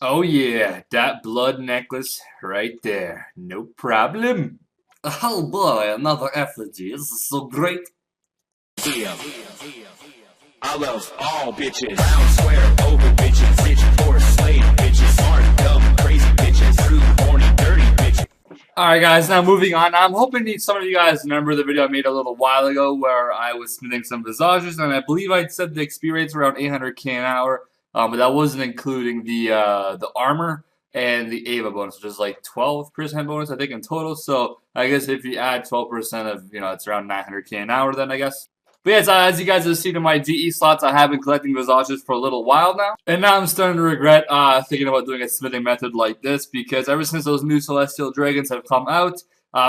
Oh yeah, that blood necklace right there. No problem. Oh boy, another effigy. This is so great. Yeah, I love all bitches. Round, square, over bitches. Bitch, poor slave bitches. Smart, dumb, crazy bitches. Rude, horny, dirty bitches. Alright guys, now moving on. I'm hoping some of you guys remember the video I made a little while ago where I was smithing some Visages, and I believe I said the experience around 800k an hour, but that wasn't including the armor and the Ava bonus, which is like 12% bonus I think in total. So I guess if you add 12% of, it's around 900k an hour then I guess. But yes, as you guys have seen in my DE slots, I have been collecting Visages for a little while now. And now I'm starting to regret thinking about doing a smithing method like this, because ever since those new Celestial Dragons have come out,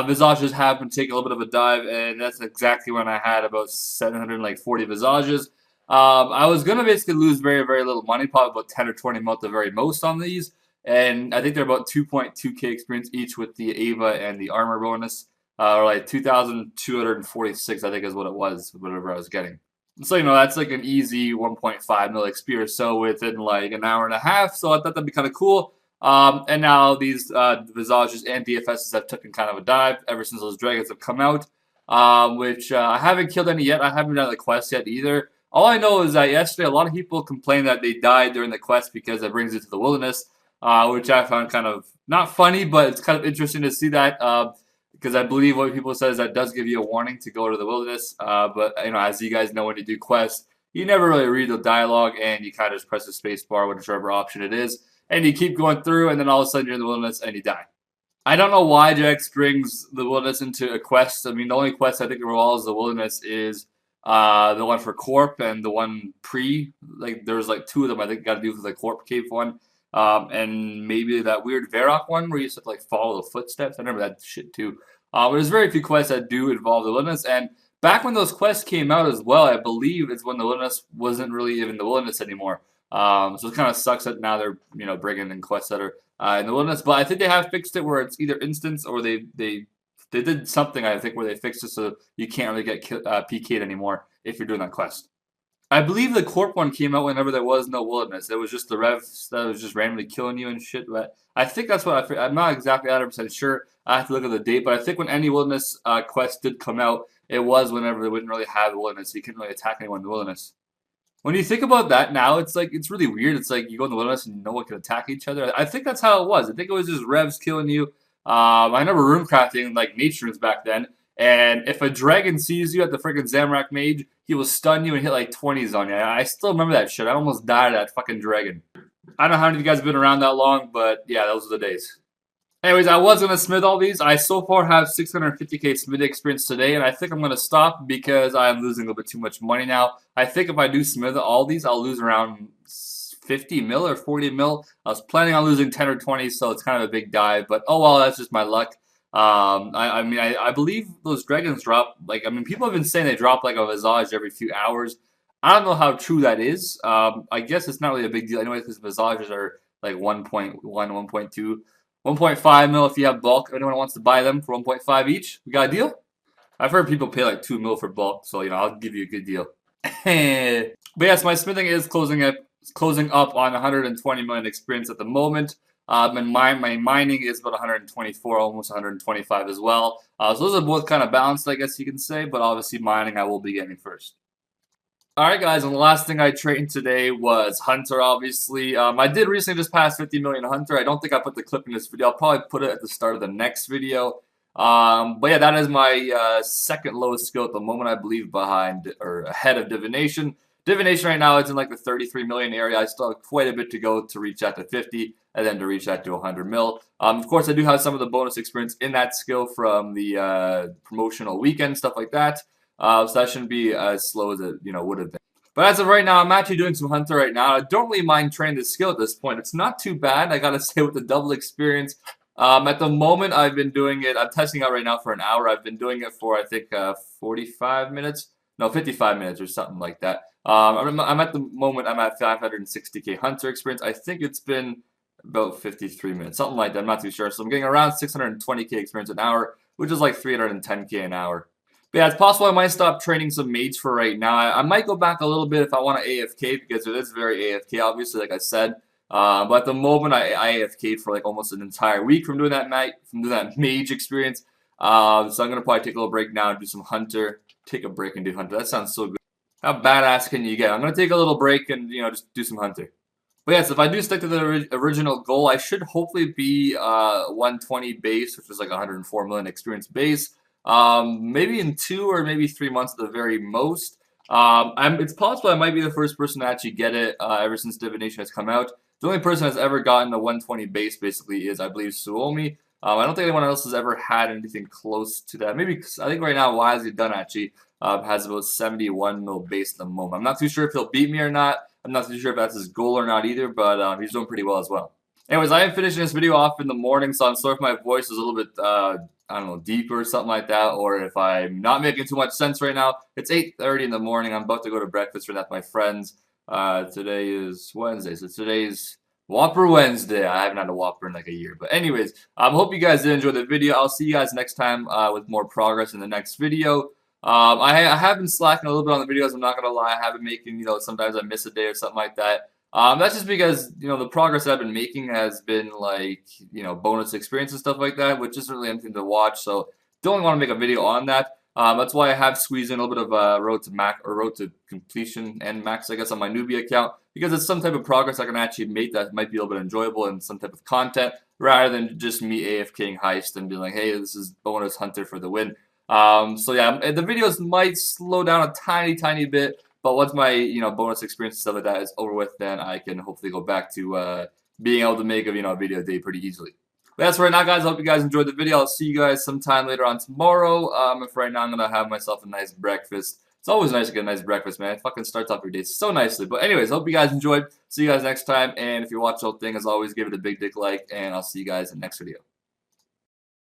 Visages have been taking a little bit of a dive, and that's exactly when I had about 740 Visages. I was going to basically lose very, very little money, probably about 10 or 20 mil at the very most on these. And I think they're about 2.2k experience each with the Ava and the armor bonus. Or like 2,246, I think is what it was, whatever I was getting. So, that's like an easy 1.5 mil XP or so within like an hour and a half. So I thought that'd be kind of cool. And now these Visages and DFSs have taken kind of a dive ever since those dragons have come out. Which I haven't killed any yet. I haven't done the quest yet either. All I know is that yesterday a lot of people complained that they died during the quest because it brings you to the wilderness, which I found kind of not funny, but it's kind of interesting to see that. Because I believe what people say is that does give you a warning to go to the wilderness. But as you guys know, when you do quests, you never really read the dialogue, and you kind of just press the space bar, whichever option it is, and you keep going through, and then all of a sudden you're in the wilderness and you die. I don't know why Jax brings the wilderness into a quest. I mean, the only quest I think involves the wilderness is the one for Corp and the one pre. Like there's like two of them I think got to do with the Corp cave one. And maybe that weird Varrock one where you just have to like follow the footsteps. I remember that shit too. But there's very few quests that do involve the wilderness. And back when those quests came out as well, I believe it's when the wilderness wasn't really even the wilderness anymore. So it kind of sucks that now they're bringing in quests that are in the wilderness. But I think they have fixed it where it's either instance or they did something I think where they fixed it so you can't really get PK'd anymore if you're doing that quest. I believe the Corp one came out whenever there was no wilderness. It was just the revs that was just randomly killing you and shit. But I think that's what I'm not exactly 100% sure. I have to look at the date. But I think when any wilderness quest did come out, it was whenever they wouldn't really have the wilderness. You couldn't really attack anyone in the wilderness. When you think about that now, it's like it's really weird. It's like you go in the wilderness and no one can attack each other. I think that's how it was. I think it was just revs killing you. I remember runecrafting like nature runes back then. And if a dragon sees you at the freaking Zamorak Mage, he will stun you and hit like 20s on you. I still remember that shit. I almost died of that fucking dragon. I don't know how many of you guys have been around that long, but yeah, those are the days. Anyways, I was going to smith all these. I so far have 650k smith experience today, and I think I'm going to stop because I'm losing a little bit too much money now. I think if I do smith all these, I'll lose around 50 mil or 40 mil. I was planning on losing 10 or 20, so it's kind of a big dive, but oh well, that's just my luck. I believe those dragons drop, people have been saying they drop like a Visage every few hours. I don't know how true that is. I guess it's not really a big deal anyway because Visages are like 1.1, 1.2, 1.5 mil if you have bulk. If anyone wants to buy them for 1.5 each, we got a deal? I've heard people pay like 2 mil for bulk, so I'll give you a good deal. But yes, my smithing is closing up on 120 million experience at the moment. And my mining is about 124, almost 125 as well. So those are both kind of balanced, I guess you can say, but obviously mining I will be getting first. Alright guys, and the last thing I trained today was Hunter, obviously. I did recently just pass 50 million Hunter. I don't think I put the clip in this video. I'll probably put it at the start of the next video. But yeah, that is my second lowest skill at the moment, I believe, ahead of Divination. Divination right now is in like the 33 million area. I still have quite a bit to go to reach that to 50 and then to reach that to 100 mil. Of course, I do have some of the bonus experience in that skill from the promotional weekend, stuff like that. So that shouldn't be as slow as it would have been. But as of right now, I'm actually doing some Hunter right now. I don't really mind training this skill at this point. It's not too bad, I gotta say, with the double experience. At the moment, I've been doing it. I'm testing out right now for an hour. I've been doing it for, I think, 45 minutes. No, 55 minutes or something like that. I'm at the moment, I'm at 560k Hunter experience. I think it's been about 53 minutes, something like that. I'm not too sure. So I'm getting around 620k experience an hour, which is like 310k an hour. But yeah, it's possible I might stop training some mates for right now. I might go back a little bit if I want to AFK because it is very AFK, obviously, like I said. But at the moment, I AFK'd for like almost an entire week from doing that mage experience. So I'm gonna probably take a little break now and do some hunter. Take a break and do hunter. That sounds so good. How badass can you get? I'm gonna take a little break and just do some hunter. But yes, if I do stick to the original goal, I should hopefully be 120 base, which is like 104 million experience base. Maybe in 2 or maybe 3 months at the very most. It's possible I might be the first person to actually get it ever since Divination has come out. The only person that's ever gotten a 120 base basically is, I believe, Suomi. I don't think anyone else has ever had anything close to that. Maybe, I think right now Wisely Done actually has about 71 mil base at the moment. I'm not too sure if he'll beat me or not. I'm not too sure if that's his goal or not either, but he's doing pretty well as well. Anyways, I am finishing this video off in the morning, so I'm sorry if my voice is a little bit, I don't know, deeper or something like that, or if I'm not making too much sense right now. It's 8:30 in the morning. I'm about to go to breakfast with my friends. Today is Wednesday, so today's Whopper Wednesday. I haven't had a Whopper in like a year. But anyways, I hope you guys did enjoy the video. I'll see you guys next time with more progress in the next video. I have been slacking a little bit on the videos. I'm not going to lie. I have been making, sometimes I miss a day or something like that. That's just because, the progress that I've been making has been like, bonus experience and stuff like that, which isn't really anything to watch. So don't want to make a video on that. That's why I have squeezed in a little bit of road to completion and max, I guess, on my newbie account, because it's some type of progress I can actually make that might be a little bit enjoyable and some type of content, rather than just me AFKing heist and being like, hey, this is bonus hunter for the win. So yeah, the videos might slow down a tiny bit, but once my bonus experience and stuff like that is over with, then I can hopefully go back to being able to make a video a day pretty easily. But that's for right now, guys. I hope you guys enjoyed the video. I'll see you guys sometime later on tomorrow. If right now I'm gonna have myself a nice breakfast. It's always nice to get a nice breakfast, man. It fucking starts off your day so nicely. But anyways, hope you guys enjoyed. See you guys next time. And if you watch the whole thing, as always, give it a big dick like, and I'll see you guys in the next video.